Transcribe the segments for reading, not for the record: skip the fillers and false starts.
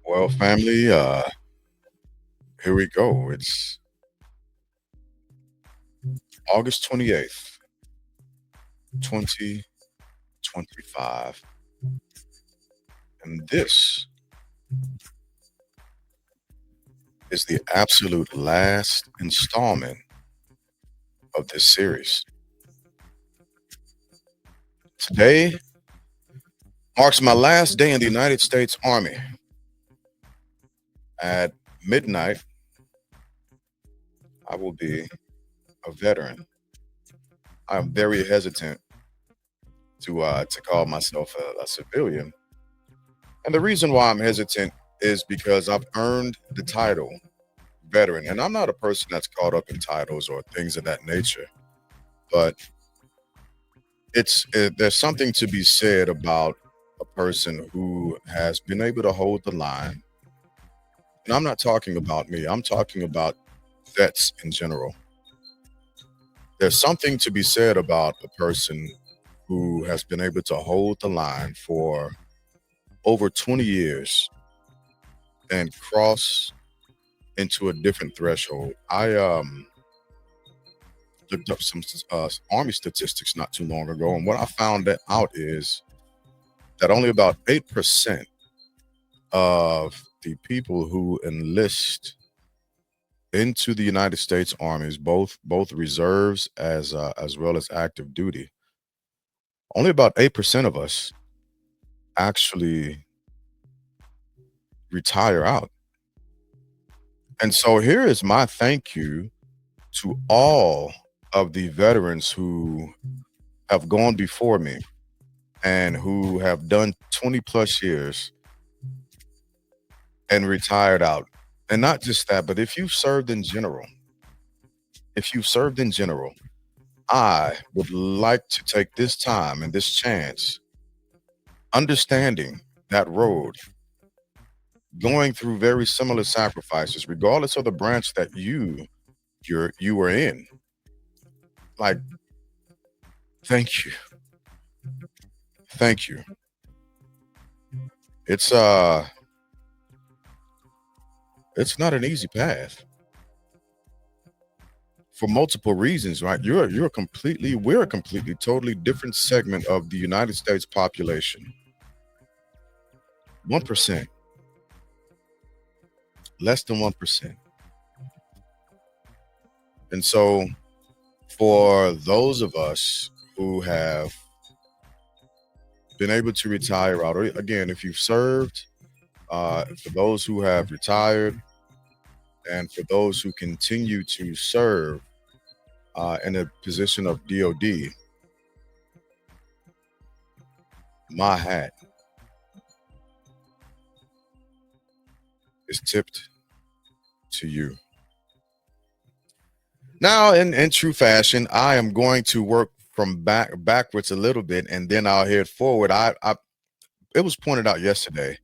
Well, family, here we go. It's August 28th, 2025. And this is the absolute last installment of this series. Today marks my last day in the United States Army. At midnight, I will be a veteran. I'm very hesitant to call myself a civilian. And the reason why I'm hesitant is because I've earned the title veteran. And I'm not a person that's caught up in titles or things of that nature, but there's something to be said about a person who has been able to hold the line. And I'm not talking about me, I'm talking about vets in general. There's something to be said about a person who has been able to hold the line for over 20 years and cross into a different threshold. I looked up some army statistics not too long ago, and what I found out is that only about 8% of the people who enlist into the United States armies, both reserves as well as active duty, only about 8% of us actually retire out. And so here is my thank you to all of the veterans who have gone before me and who have done 20 plus years and retired out. And not just that, but if you've served in general, I would like to take this time and this chance, understanding that road, going through very similar sacrifices, regardless of the branch that you were in. Like, thank you, thank you. It's uh, it's not an easy path for multiple reasons, right? We're a completely, totally different segment of the United States population. 1%, less than 1%. And so, for those of us who have been able to retire out, or again, if you've served, for those who have retired, and for those who continue to serve in a position of DOD, my hat is tipped to you. Now, in true fashion, I am going to work from backwards a little bit, and then I'll head forward. It was pointed out yesterday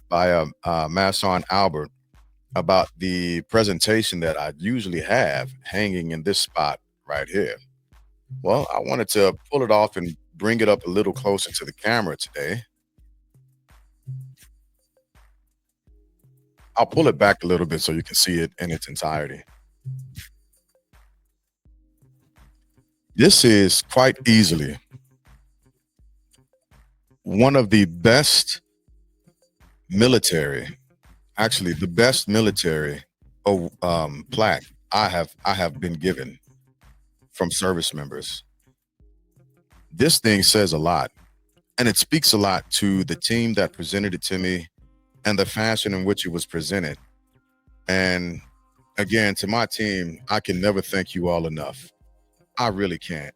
by Masson Albert about the presentation that I usually have hanging in this spot right here. Well, I wanted to pull it off and bring it up a little closer to the camera today. I'll pull it back a little bit so you can see it in its entirety. This is quite easily one of the best military, actually the best military plaque I have been given from service members. This thing says a lot, and it speaks a lot to the team that presented it to me and the fashion in which it was presented. And again, to my team, I can never thank you all enough. I really can't.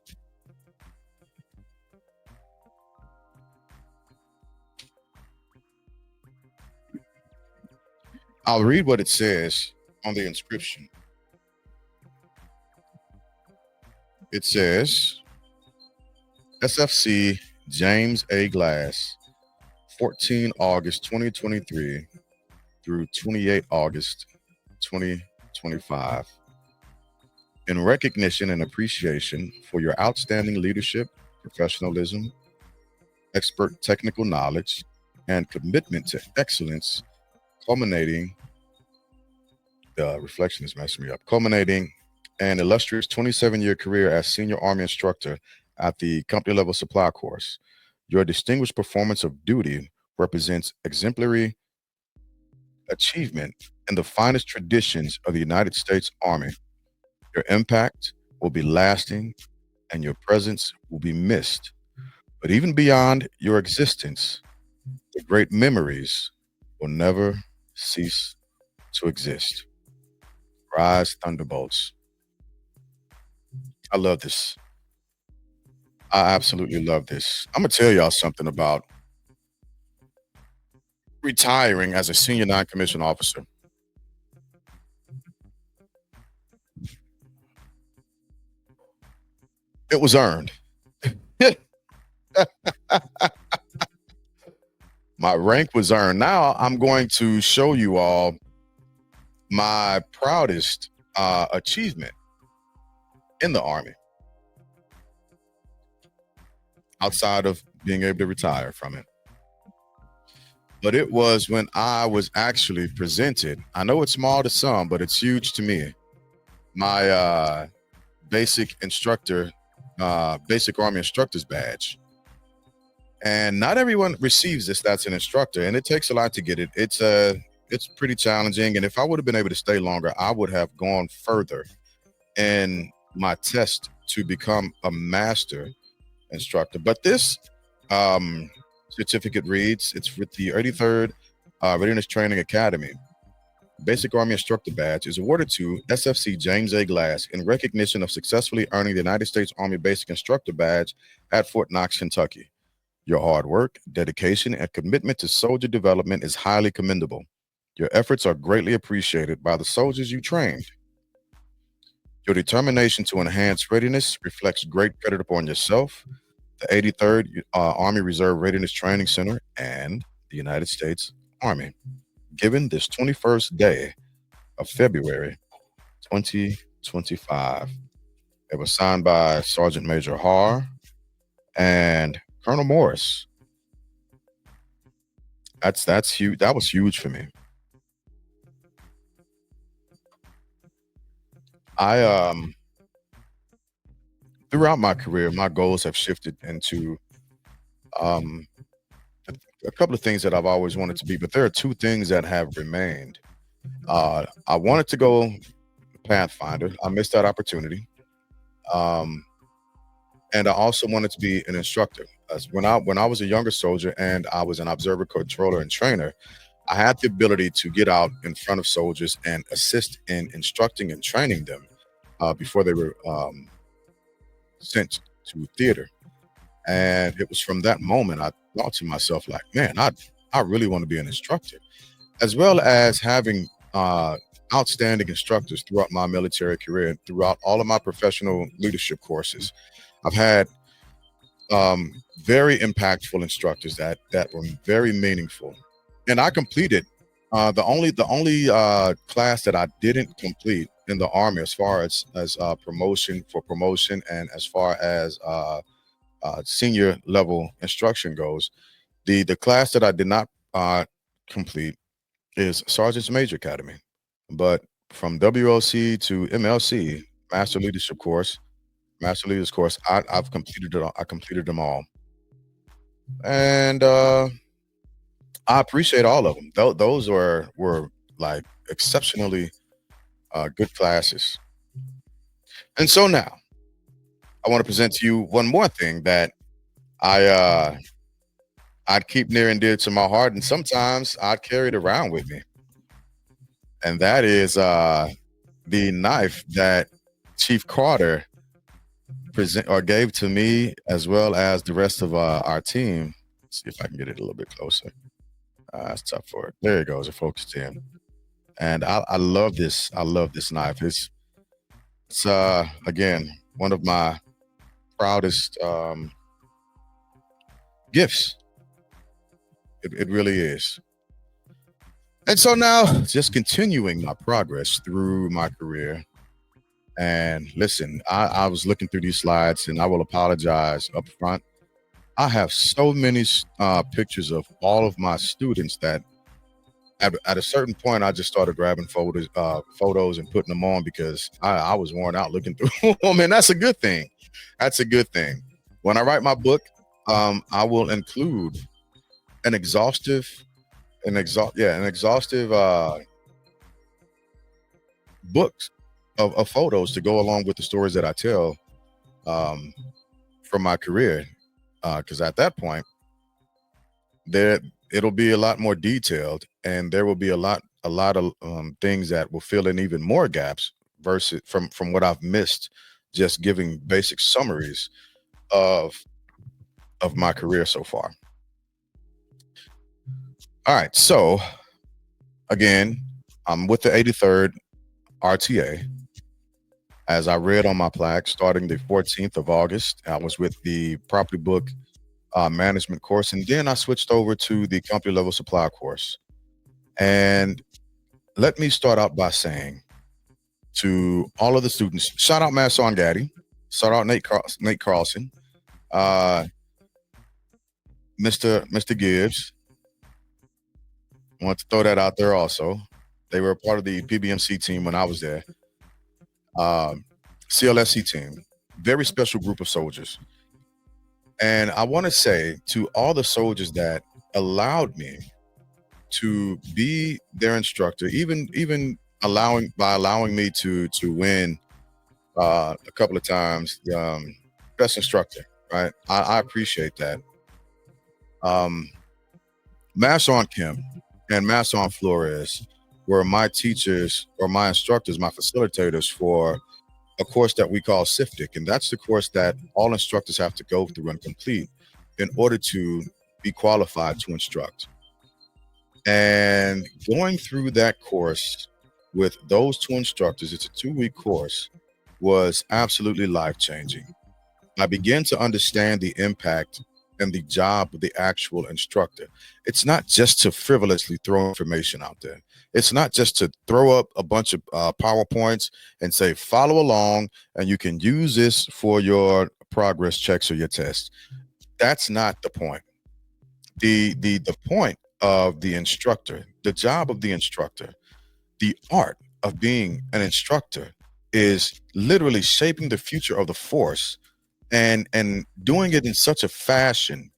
I'll read what it says on the inscription. It says SFC James A. Glass, 14 August 2023 through 28 August 2025. In recognition and appreciation for your outstanding leadership, professionalism, expert technical knowledge, and commitment to excellence, culminating, the reflection is messing me up, culminating an illustrious 27-year career as senior Army instructor at the company level supply course. Your distinguished performance of duty represents exemplary achievement in the finest traditions of the United States Army. Your impact will be lasting and your presence will be missed. But even beyond your existence, the great memories will never cease to exist. Rise, thunderbolts. I love this. I absolutely love this. I'm gonna tell y'all something about retiring as a senior non-commissioned officer. It was earned. My rank was earned. Now I'm going to show you all my proudest achievement in the Army outside of being able to retire from it. But it was when I was actually presented. I know it's small to some, but it's huge to me. My basic instructor, basic Army instructor's badge. And not everyone receives this. That's an instructor, and it takes a lot to get it. It's pretty challenging. And if I would have been able to stay longer, I would have gone further in my test to become a master instructor. But this certificate reads, it's with the 83rd Readiness Training Academy. Basic Army Instructor Badge is awarded to SFC James A. Glass in recognition of successfully earning the United States Army Basic Instructor Badge at Fort Knox, Kentucky. Your hard work, dedication, and commitment to soldier development is highly commendable. Your efforts are greatly appreciated by the soldiers you trained. Your determination to enhance readiness reflects great credit upon yourself, the 83rd Army Reserve Readiness Training Center, and the United States Army. Given this 21st day of February 2025, it was signed by Sergeant Major Har and Colonel Morris. That's huge. That was huge for me. I throughout my career, my goals have shifted into um a couple of things that I've always wanted to be, but there are two things that have remained. I wanted to go Pathfinder. I missed that opportunity. Um, and I also wanted to be an instructor. As when I was a younger soldier and I was an observer, controller, and trainer, I had the ability to get out in front of soldiers and assist in instructing and training them before they were sent to theater. And it was from that moment I thought to myself, like, man, I really want to be an instructor, as well as having outstanding instructors throughout my military career and throughout all of my professional leadership courses. I've had very impactful instructors that were very meaningful, and I completed the only class that I didn't complete in the Army as far as promotion for promotion and as far as senior level instruction goes. The class that I did not complete is Sergeant's Major Academy, but from WOC to MLC, Master Leadership course, Master Leaders course, I've completed it. I completed them all, and I appreciate all of them. Those were like exceptionally good classes. And so now I want to present to you one more thing that I I'd keep near and dear to my heart, and sometimes I'd carry it around with me, and that is the knife that Chief Carter present or gave to me as well as the rest of our team. Let's see if I can get it a little bit closer. It's tough for it. There it goes. It focused in, and I love this. I love this knife. It's again one of my proudest gifts. It really is. And so now, just continuing my progress through my career. And listen, I was looking through these slides, and I will apologize up front. I have so many pictures of all of my students that at a certain point I just started grabbing photos and putting them on because I was worn out looking through them, and that's a good thing. That's a good thing. When I write my book, I will include an exhaustive, an exhaustive books of photos to go along with the stories that I tell um, from my career. Because at that point, there it'll be a lot more detailed, and there will be a lot of things that will fill in even more gaps versus from what I've missed, just giving basic summaries of my career so far. All right, so again, I'm with the 83rd RTA. As I read on my plaque, starting the 14th of August, I was with the property book management course, and then I switched over to the company level supply course. And let me start out by saying to all of the students, shout out Masson Gaddy, shout out Nate Carlson, uh, Mr. Gibbs. I want to throw that out there also. They were a part of the PBMC team when I was there. Um, CLSC team, very special group of soldiers. And I want to say to all the soldiers that allowed me to be their instructor, even allowing me to win a couple of times, best instructor. Right, I appreciate that. Um, Masson Kim and Masson Flores were my teachers or my instructors, my facilitators for a course that we call SIFTIC, and that's the course that all instructors have to go through and complete in order to be qualified to instruct. And going through that course with those two instructors, it's a 2-week course, was absolutely life changing. I began to understand the impact and the job of the actual instructor. It's not just to frivolously throw information out there. It's not just to throw up a bunch of PowerPoints and say, follow along, and you can use this for your progress checks or your tests. That's not the point. The point of the instructor, the job of the instructor, the art of being an instructor is literally shaping the future of the force and doing it in such a fashion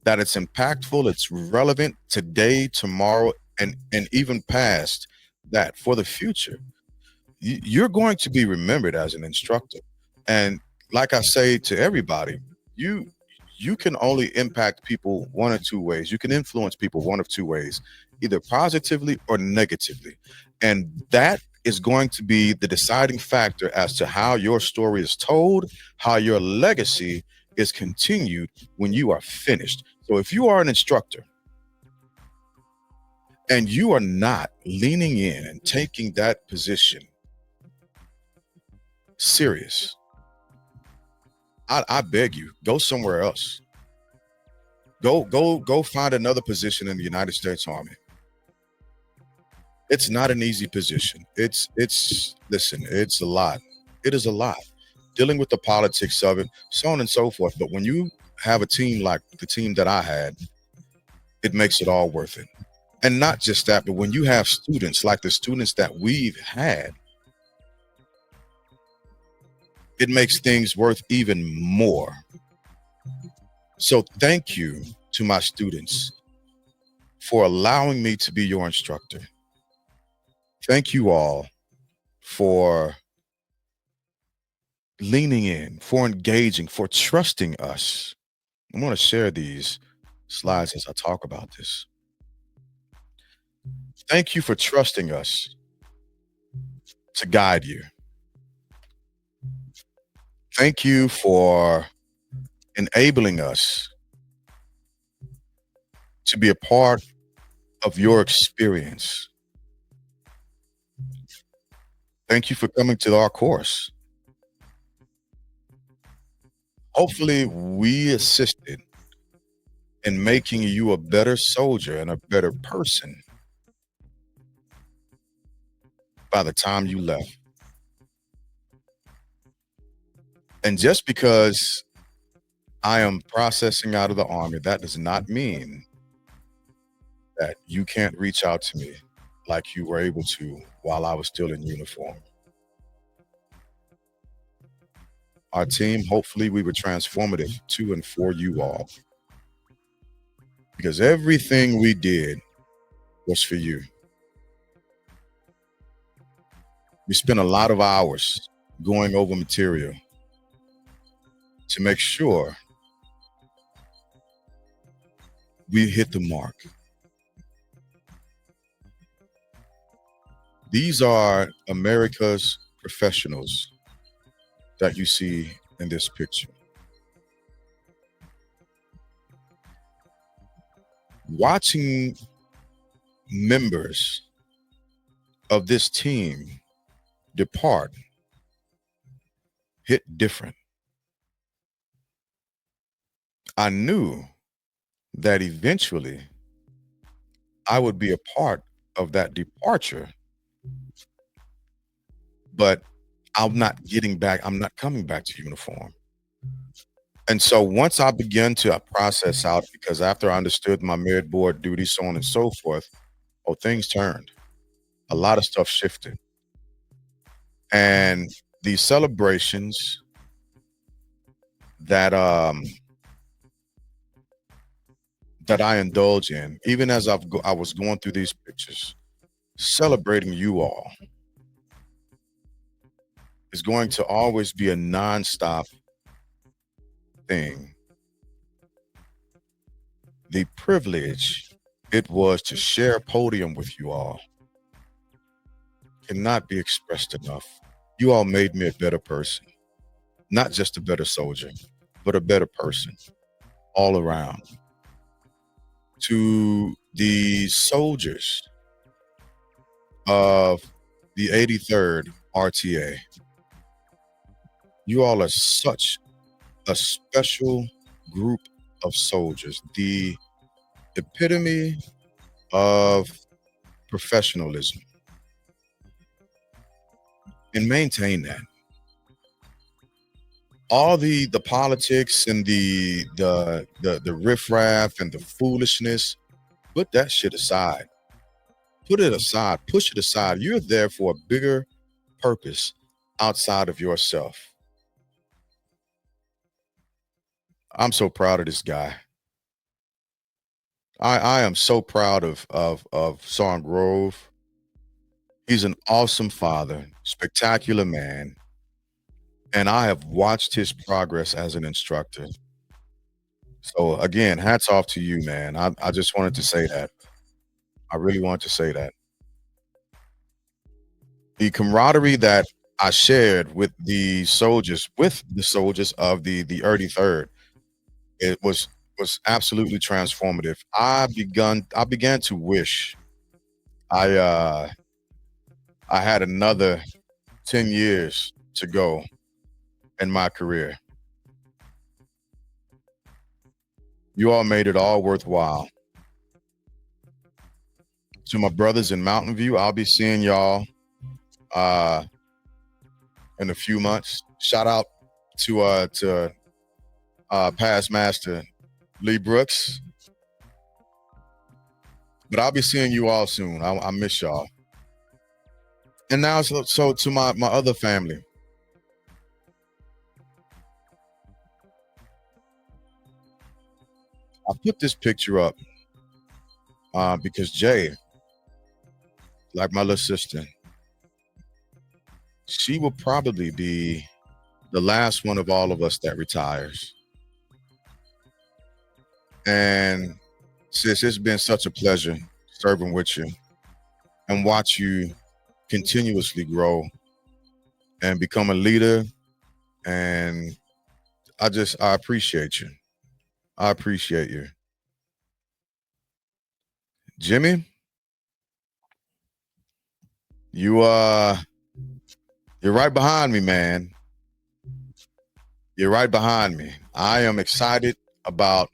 that it's impactful, it's relevant today, tomorrow, and even past that for the future. You're going to be remembered as an instructor. And like I say to everybody, you you can only impact people one or two ways. You can influence people one of two ways, either positively or negatively. And that is going to be the deciding factor as to how your story is told, how your legacy is continued when you are finished. So if you are an instructor and you are not leaning in and taking that position serious, I beg you, go somewhere else. Go find another position in the United States Army. It's not an easy position. It's listen, it's a lot. It is a lot. Dealing with the politics of it, so on and so forth. But when you have a team like the team that I had, it makes it all worth it. And not just that, but when you have students like the students that we've had, it makes things worth even more. So thank you to my students for allowing me to be your instructor. Thank you all for leaning in, for engaging, for trusting us. I'm going to share these slides as I talk about this. Thank you for trusting us to guide you. Thank you for enabling us to be a part of your experience. Thank you for coming to our course. Hopefully, we assisted in making you a better soldier and a better person by the time you left. And just because I am processing out of the Army. That does not mean that you can't reach out to me like you were able to while I was still in uniform. Our team, hopefully, we were transformative to and for you all because everything we did was for you. We spent a lot of hours going over material to make sure we hit the mark. These are America's professionals that you see in this picture. Watching members of this team depart hit different. I knew that eventually I would be a part of that departure, but I'm not getting back, I'm not coming back to uniform. And so once I began to process out, because after I understood my merit board duty, so on and so forth, oh, things turned. A lot of stuff shifted. And these celebrations that that I indulge in, even as I was going through these pictures, celebrating you all is going to always be a nonstop thing. The privilege it was to share a podium with you all cannot be expressed enough. You all made me a better person, not just a better soldier, but a better person all around. To the soldiers of the 83rd RTA, you all are such a special group of soldiers, the epitome of professionalism. And maintain that. All the politics and the riffraff and the foolishness, put that shit aside. Put it aside, push it aside. You're there for a bigger purpose outside of yourself. I'm so proud of this guy. I am so proud of Song Grove. He's an awesome father, spectacular man, and I have watched his progress as an instructor. So again, hats off to you, man. I just wanted to say that. I really want to say that. The camaraderie that I shared with the soldiers of the 33rd, it was absolutely transformative. I began to wish I I had another 10 years to go in my career. You all made it all worthwhile. To my brothers in Mountain View, I'll be seeing y'all uh in a few months. Shout out to past master Lee Brooks. But I'll be seeing you all soon. I miss y'all. And now, so to my other family, I put this picture up because Jay, like my little sister, she will probably be the last one of all of us that retires. And sis, it's been such a pleasure serving with you and watch you continuously grow and become a leader. And I appreciate you. I appreciate you. Jimmy, you you're right behind me, man. You're right behind me. I am excited about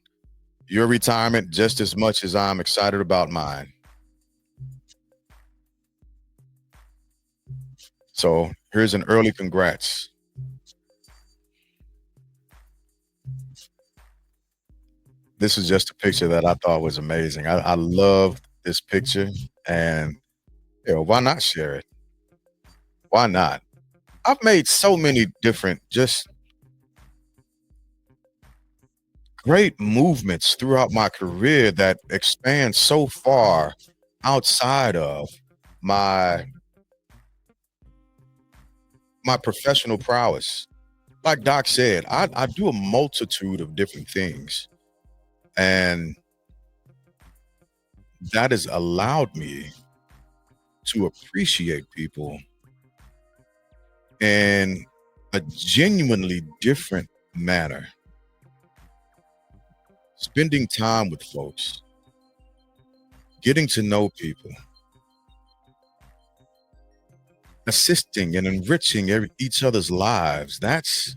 your retirement just as much as I'm excited about mine. So here's an early congrats. This is just a picture that I thought was amazing. I loved this picture, and, why not share it? Why not? I've made so many different, just great movements throughout my career that expand so far outside of my my professional prowess. Like Doc said, I do a multitude of different things, and that has allowed me to appreciate people in a genuinely different manner. Spending time with folks, getting to know people, assisting and enriching each other's lives. That's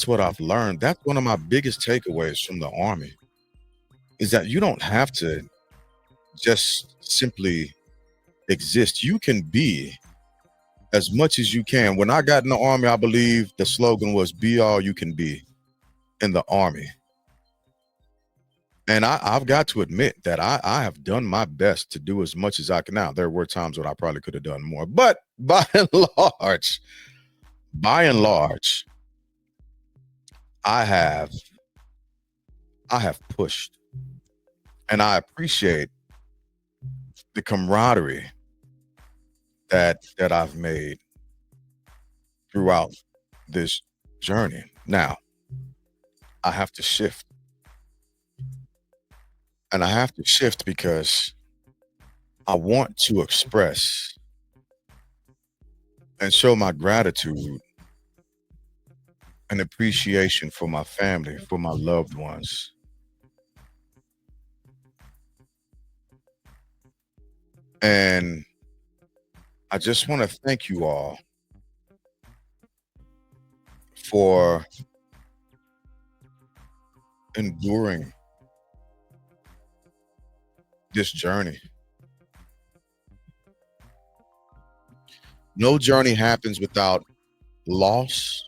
what I've learned. That's one of my biggest takeaways from the army is that you don't have to just simply exist. You can be as much as you can. When I got in the army, I believe the slogan was "Be all you can be" in the army. And I've got to admit that I have done my best to do as much as I can. Now, there were times when I probably could have done more, but large, by and large, I have I have pushed, and I appreciate the camaraderie that I've made throughout this journey. Now, I have to shift, and I have to shift because I want to express and show my gratitude and appreciation for my family, for my loved ones. And I just want to thank you all for enduring this journey. No journey happens without loss,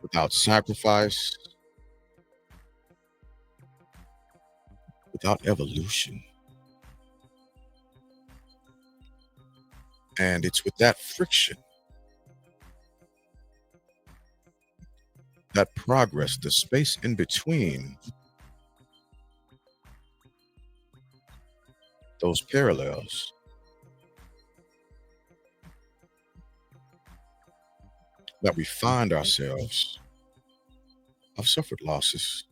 without sacrifice, without evolution. And it's with that friction, that progress, the space in between those parallels that we find ourselves. I've suffered losses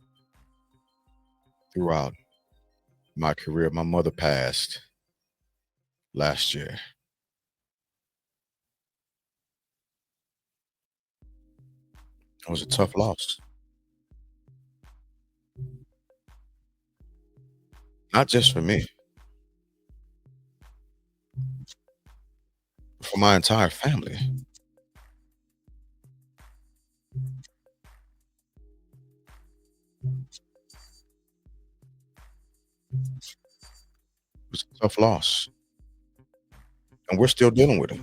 throughout my career. My mother passed last year. It was a tough loss, not just for me, but for my entire family. It was a tough loss, and we're still dealing with it.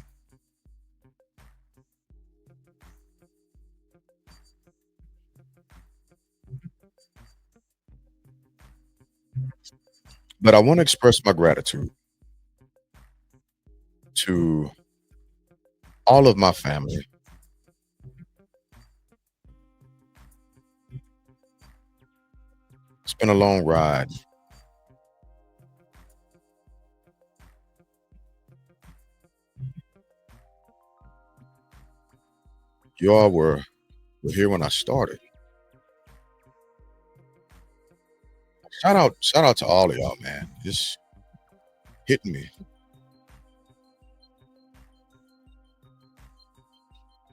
But I want to express my gratitude to all of my family. It's been a long ride. You all were here when I started. Shout out to all of y'all, man. Just hitting me.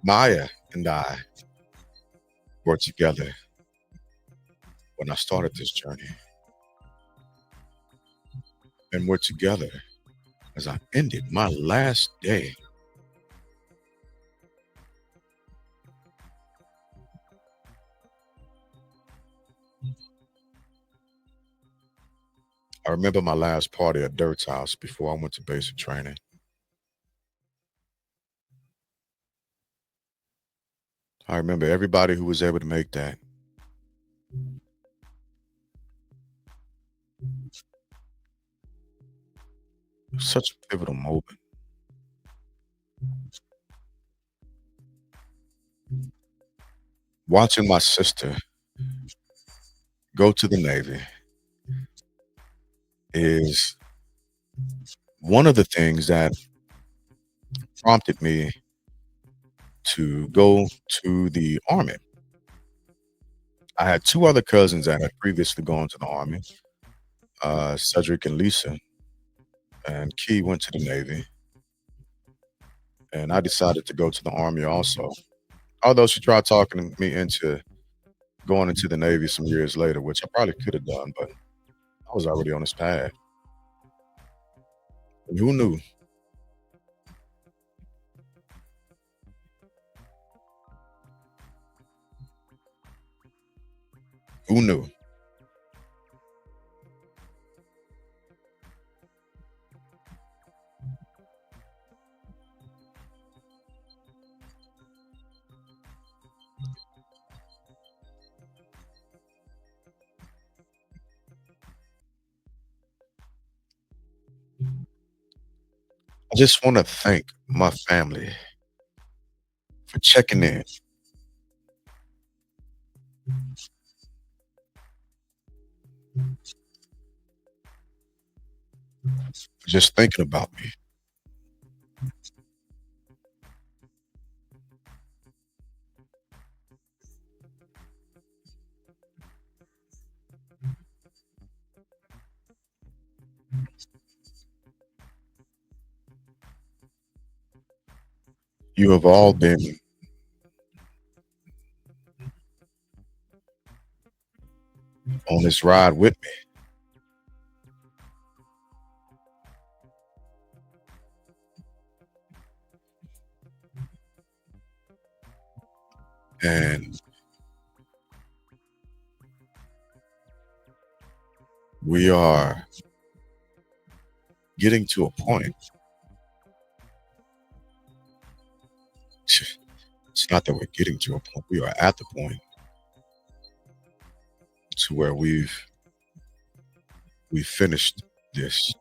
Maya and I were together when I started this journey, and we're together as I ended my last day. I remember my last party at Dirt's house before I went to basic training. I remember everybody who was able to make that. Such a pivotal moment. Watching my sister go to the Navy is one of the things that prompted me to go to the Army. I had two other cousins that had previously gone to the Army, Cedric and Lisa, and Key went to the Navy, and I decided to go to the Army also. Although she tried talking me into going into the Navy some years later, which I probably could have done, but I was already on this path. And who knew? Who knew? I just want to thank my family for checking in, for just thinking about me. You have all been on this ride with me. And we are getting to a point. It's not that we're getting to a point. We are at the point to where we've finished this.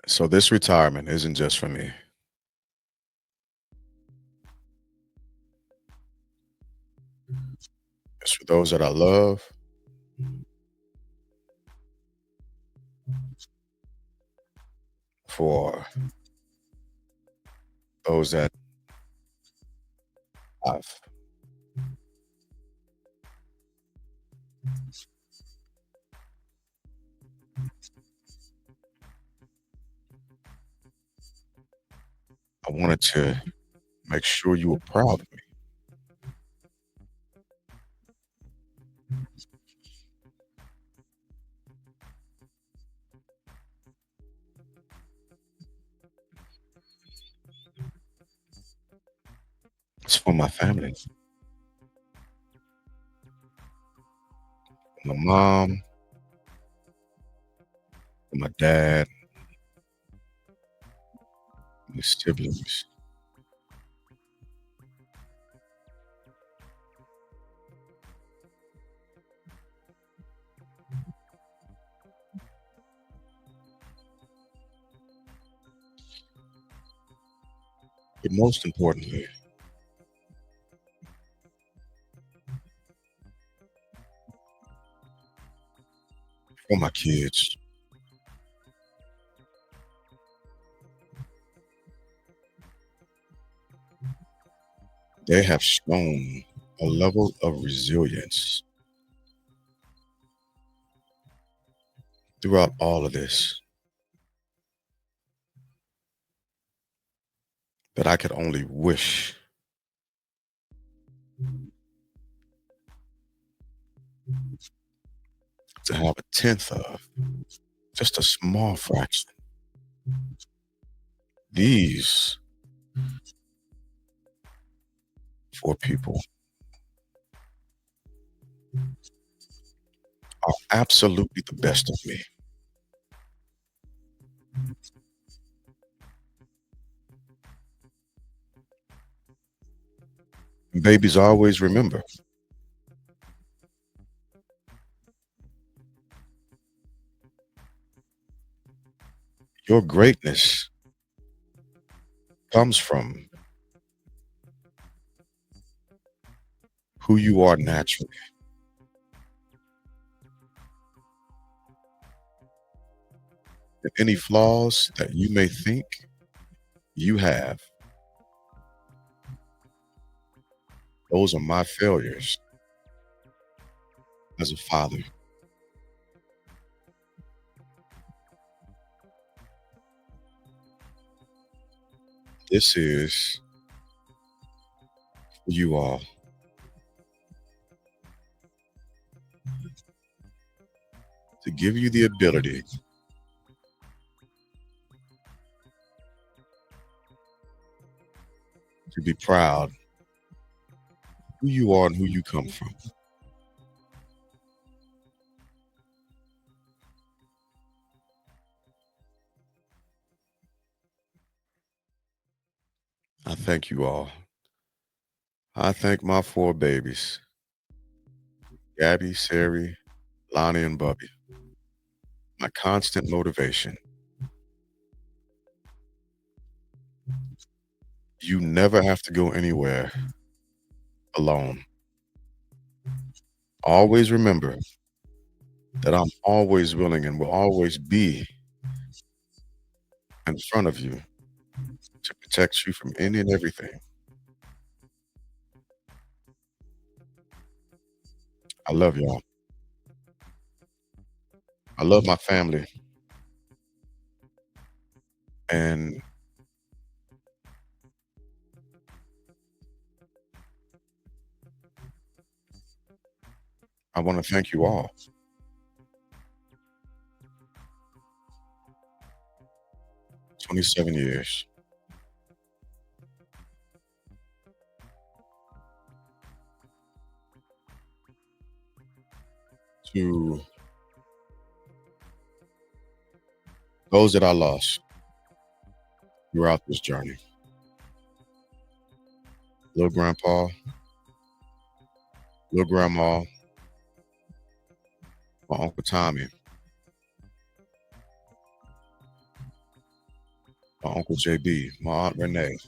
So this retirement isn't just for me. It's for those that I love, for those that I've I wanted to make sure you were proud of me. It's for my family, my mom, my dad, my siblings. But most importantly, for my kids. They have shown a level of resilience throughout all of this that I could only wish to have a tenth of, just a small fraction. These four people are absolutely the best of me. And babies, always remember your greatness comes from who you are naturally. And any flaws that you may think you have, those are my failures as a father. This is for you all to give you the ability to be proud who you are and who you come from. I thank you all. I thank my four babies, Gabby, Sari, Lonnie, and Bubby, my constant motivation. You never have to go anywhere alone. Always remember that I'm always willing and will always be in front of you to protect you from any and everything. I love y'all. I love my family. And I want to thank you all. 27 years to those that I lost throughout this journey. Little grandpa, little grandma, my Uncle Tommy, my Uncle JB, my Aunt Renee,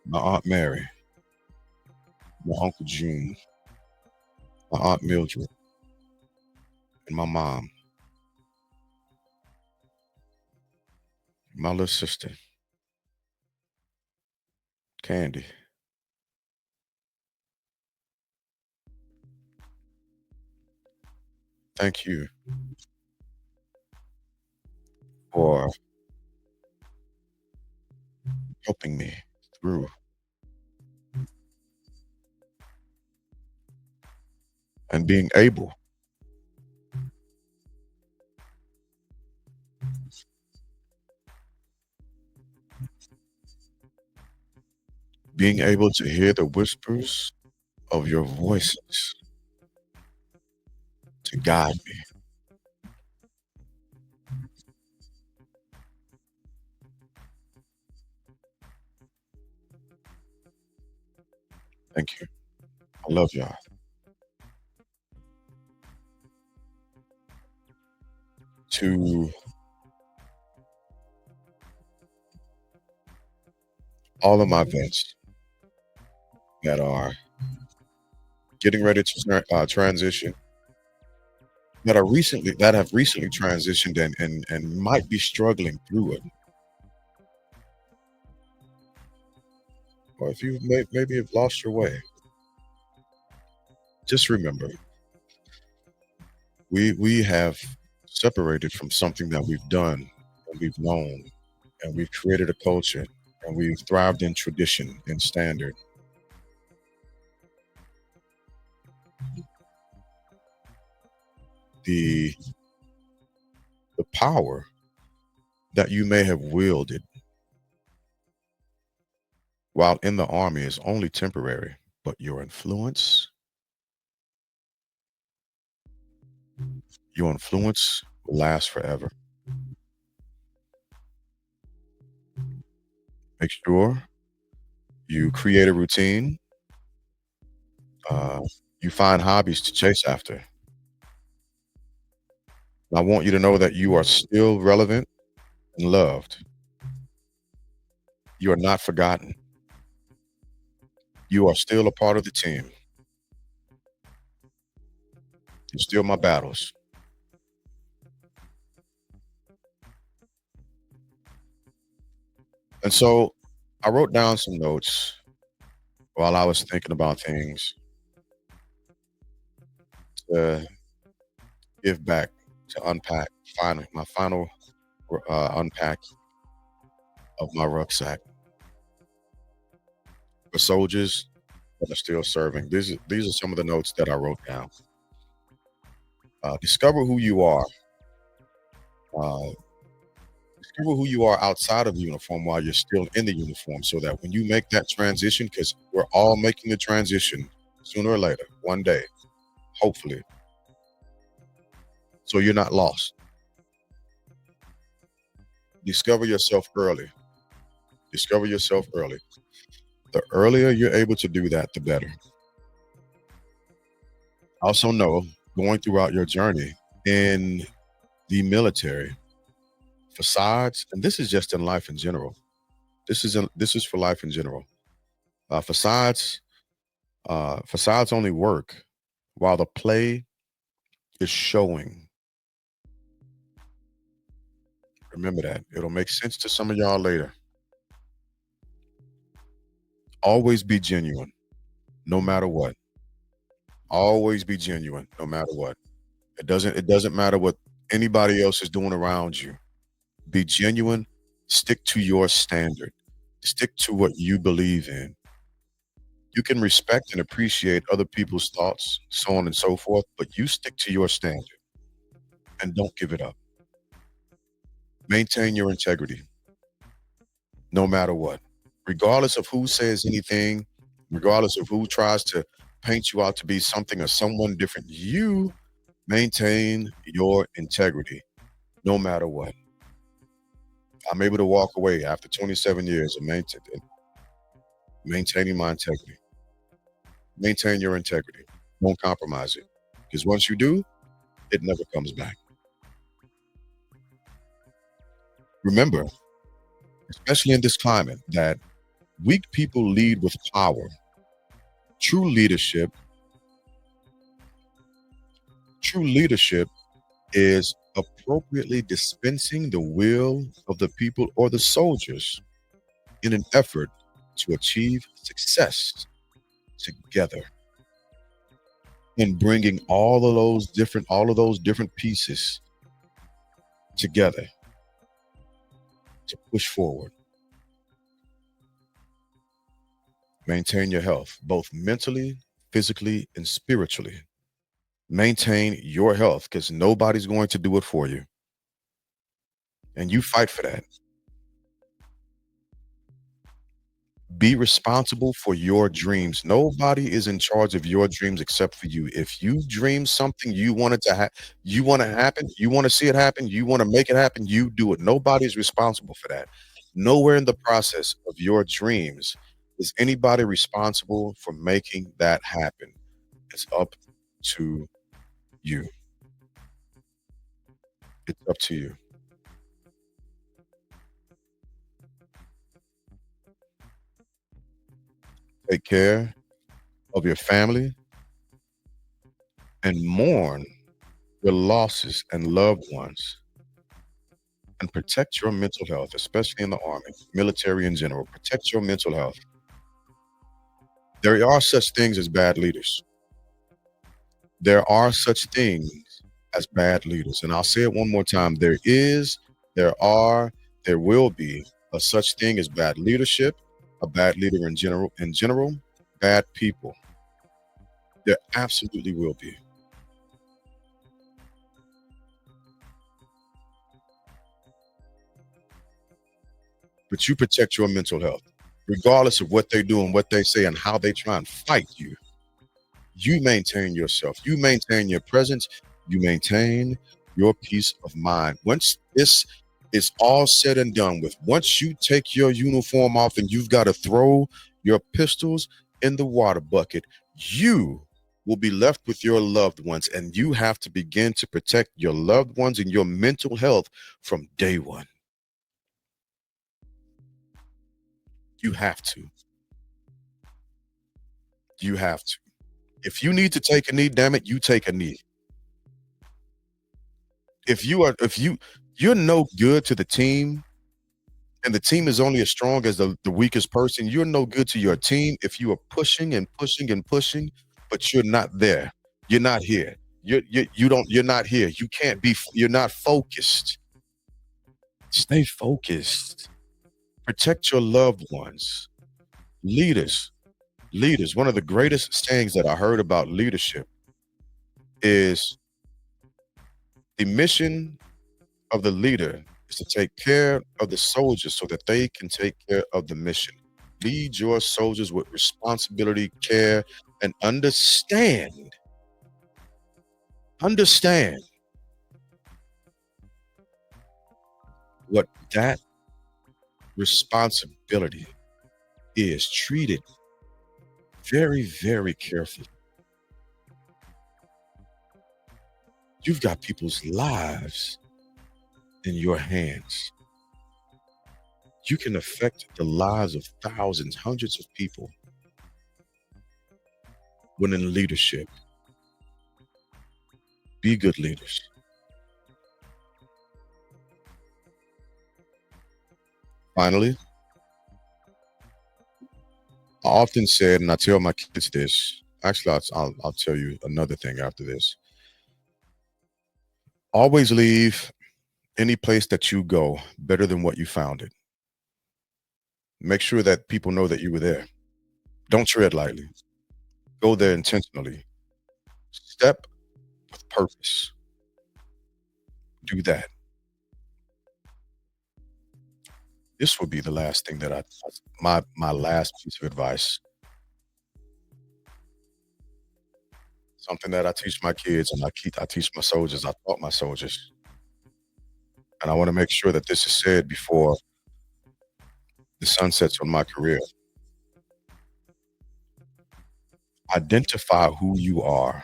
my Aunt Mary, my Uncle June, my Aunt Mildred, and my mom, my little sister, Candy. Thank you for helping me through and being able to hear the whispers of your voices to guide me. Thank you. I love y'all. To all of my vets that are getting ready to transition, that have recently transitioned and might be struggling through it, or if you maybe have lost your way, just remember we have separated from something that we've done and we've known and we've created a culture and we've thrived in tradition and standard. The the power that you may have wielded while in the army is only temporary. but your influence will last forever. Make sure you create a routine. Uh, you find hobbies to chase after. I want you to know that you are still relevant and loved. You are not forgotten. You are still a part of the team. You're still my battles. And so I wrote down some notes while I was thinking about things to give back, to unpack, my final unpack of my rucksack for soldiers that are still serving. These are some of the notes that I wrote down. Discover who you are. Uh, Discover who you are outside of the uniform while you're still in the uniform, so that when you make that transition, because we're all making the transition sooner or later, one day, hopefully, so you're not lost. Discover yourself early. Discover yourself early. The earlier you're able to do that, the better. Also know, going throughout your journey in the military, facades, and this is just in life in general. This is for life in general. Facades facades only work while the play is showing. Remember that. It'll make sense to some of y'all later. Always be genuine, no matter what. Always be genuine, no matter what. It doesn't matter what anybody else is doing around you. Be genuine. Stick to your standard. Stick to what you believe in. You can respect and appreciate other people's thoughts, so on and so forth, but you stick to your standard and don't give it up. Maintain your integrity no matter what. Regardless of who says anything, regardless of who tries to paint you out to be something or someone different, you maintain your integrity no matter what. I'm able to walk away after 27 years of maintaining my integrity. Maintain your integrity. Don't compromise it. Because once you do, it never comes back. Remember, especially in this climate, that weak people lead with power. True leadership, true leadership is appropriately dispensing the will of the people or the soldiers in an effort to achieve success together, and bringing all of those different pieces together to push forward. Maintain your health, both mentally, physically, and spiritually. Maintain your health, because nobody's going to do it for you, and you fight for that. Be responsible for your dreams. Nobody is in charge of your dreams except for you. If you dream something you want it to you want to happen, you want to see it happen, you want to make it happen, you do it. Nobody's responsible for that. Nowhere in the process of your dreams is anybody responsible for making that happen. It's up to you. It's up to you. Take care of your family and mourn your losses and loved ones, and protect your mental health, especially in the army, military in general. Protect your mental health. There are such things as bad leaders. There are such things as bad leaders. And I'll say it one more time. There are, there will be a such thing as bad leadership, a bad leader in general, bad people. There absolutely will be. But you protect your mental health. regardless of what they do and what they say and how they try and fight you. You maintain yourself, you maintain your presence, you maintain your peace of mind. Once this is all said and done with, once you take your uniform off and you've got to throw your pistols in the water bucket, you will be left with your loved ones, and you have to begin to protect your loved ones and your mental health from day one. You have to. You have to. If you need to take a knee, damn it, you take a knee. If you're no good to the team, and the team is only as strong as the weakest person, you're no good to your team if you are pushing and pushing and pushing, but you're not there. You're not here. You're not here. You can't be, you're not focused. Stay focused. Protect your loved ones. Leaders, leaders. One of the greatest sayings that I heard about leadership is the mission of the leader is to take care of the soldiers so that they can take care of the mission. Lead your soldiers with responsibility, care, and understand what that responsibility is. Treat it very, very carefully. You've got people's lives in your hands. You can affect the lives of thousands, hundreds of people when in leadership. Be good leaders. Finally, I often said, and I tell my kids this. Actually, I'll tell you another thing after this. Always leave any place that you go better than what you found it. Make sure that people know that you were there. Don't tread lightly. Go there intentionally. Step with purpose. Do that. This will be the last thing that my last piece of advice. Something that I teach my kids and I teach my soldiers. I taught my soldiers, and I want to make sure that this is said before the sun sets on my career. Identify who you are.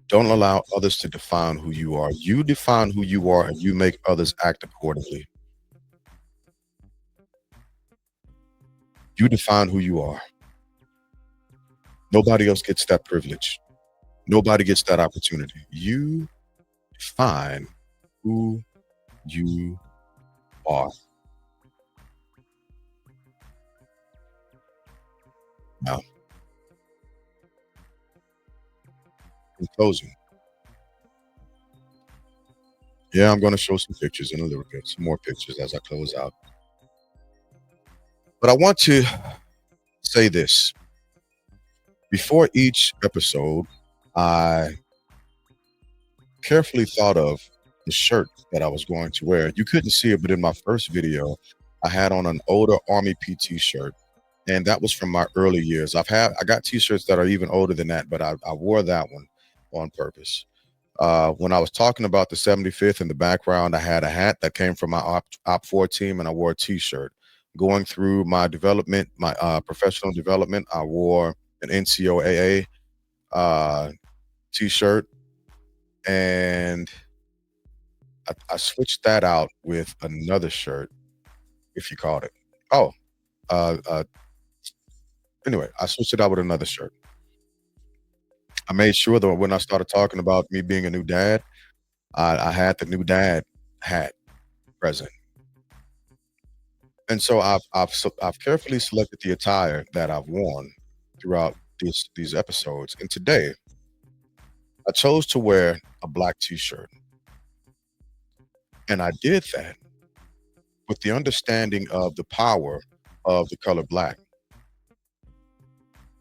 Don't allow others to define who you are. You define who you are and you make others act accordingly. You define who you are. Nobody else gets that privilege. Nobody gets that opportunity. You define who you are. Now, in closing, yeah, I'm going to show some pictures in a little bit, some more pictures as I close out. But I want to say this before each episode, I carefully thought of the shirt that I was going to wear. You couldn't see it, but in my first video, I had on an older Army PT shirt, and that was from my early years. I got t-shirts that are even older than that, but I wore that one on purpose. When I was talking about the 75th in the background, I had a hat that came from my op 4 team, and I wore a t-shirt. Going through my development, my professional development, I wore an NCOAA t-shirt, and I switched that out with another shirt, if you called it. Oh, uh, uh, anyway, I switched it out with another shirt. I made sure that when I started talking about me being a new dad, I had the new dad hat present. And so I've carefully selected the attire that I've worn throughout these episodes. And today, I chose to wear a black t-shirt, and I did that with the understanding of the power of the color black.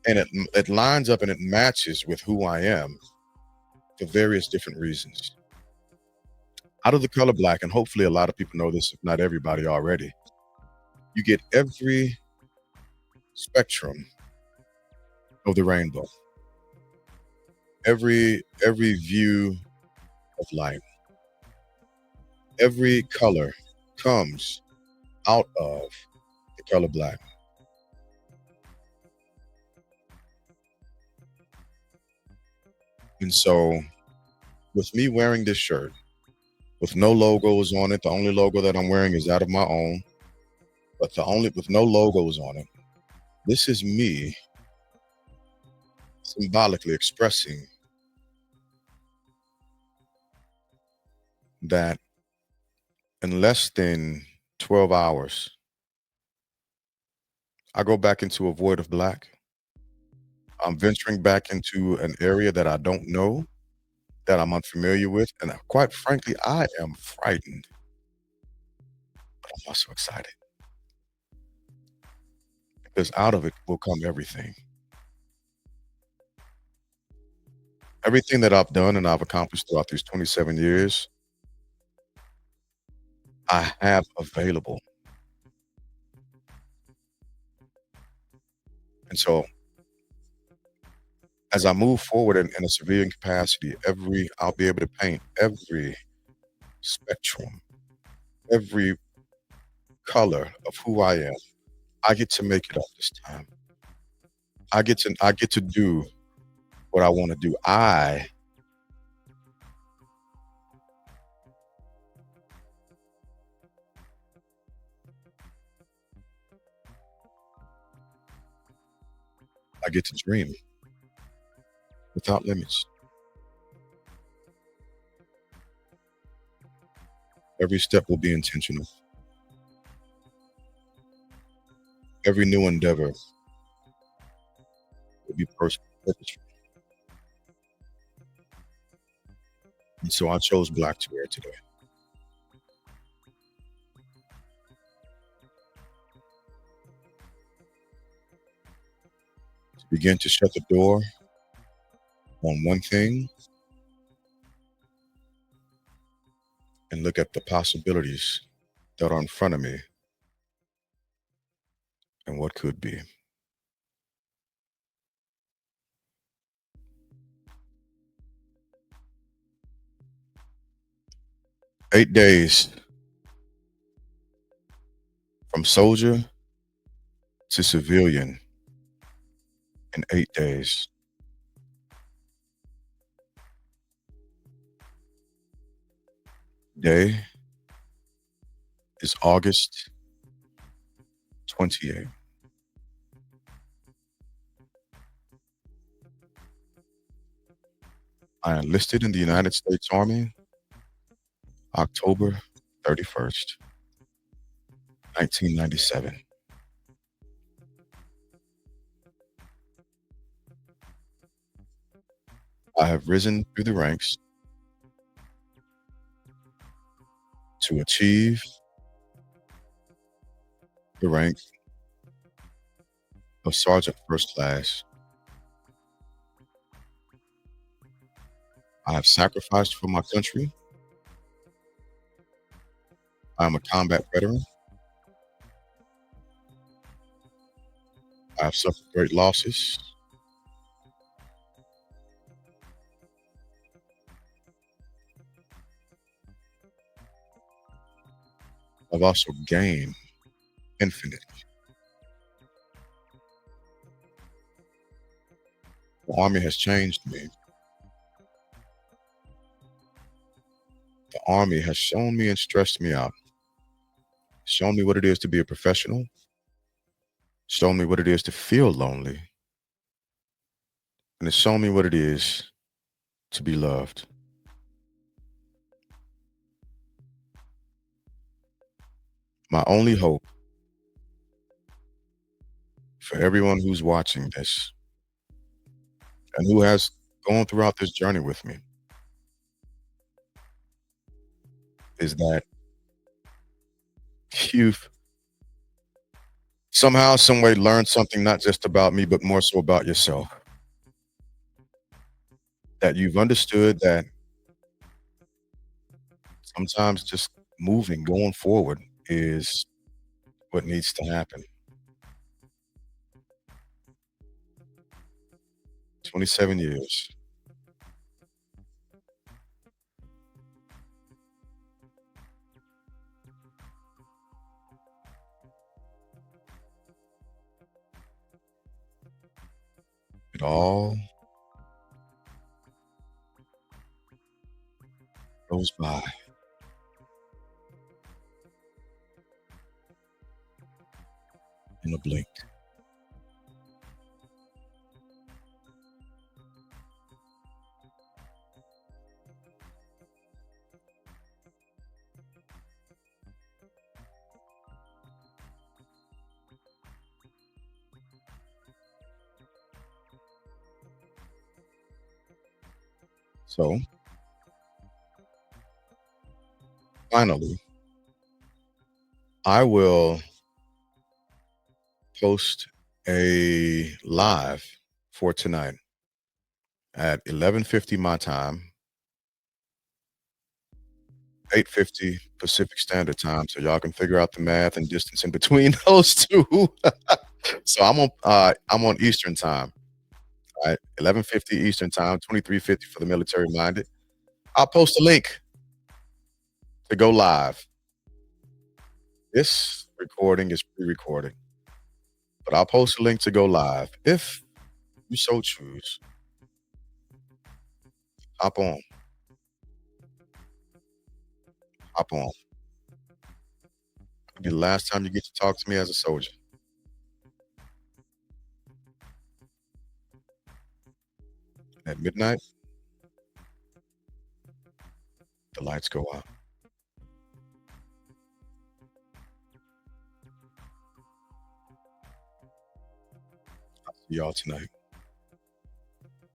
And it lines up and it matches with who I am for various different reasons. Out of the color black, and hopefully a lot of people know this, if not everybody already, You get every spectrum of the rainbow, every view of light, every color comes out of the color black. And so, with me wearing this shirt with no logos on it, the only logo that I'm wearing is that of my own, but the only with no logos on it, this is me symbolically expressing that in less than 12 hours, I go back into a void of black. I'm venturing back into an area that I don't know, that I'm unfamiliar with, and quite frankly, I am frightened, but I'm also excited because out of it will come everything. Everything that I've done and I've accomplished throughout these 27 years, I have available. And so as I move forward in a civilian capacity, I'll be able to paint every spectrum, every color of who I am. I get to make it up this time. I get to do what I want to do. I get to dream without limits. Every step will be intentional. Every new endeavor will be purposeful. And so I chose black to wear today. To begin to shut the door on one thing and look at the possibilities that are in front of me and what could be. 8 days from soldier to civilian in 8 days. Day is August 28th. I enlisted in the United States Army October 31st, 1997. I have risen through the ranks to achieve the rank of Sergeant First Class. I have sacrificed for my country. I am a combat veteran. I have suffered great losses. I've also gained infinitely. The Army has changed me. The Army has shown me and stressed me out, shown me what it is to be a professional, shown me what it is to feel lonely, and it's shown me what it is to be loved. My only hope for everyone who's watching this and who has gone throughout this journey with me is that you've somehow, some way learned something not just about me, but more so about yourself. That you've understood that sometimes just moving, going forward is what needs to happen. 27 years. It all goes by in a blink. So finally, I will post a live for tonight at 11:50 my time, 8:50 Pacific Standard Time, so y'all can figure out the math and distance in between those two. So I'm on Eastern Time, right? 11:50 Eastern Time, 23:50 for the military minded. I'll post a link to go live. This recording is pre-recorded, but I'll post a link to go live. If you so choose, hop on, hop on. It'll be the last time you get to talk to me as a soldier. At midnight, the lights go out. See y'all tonight.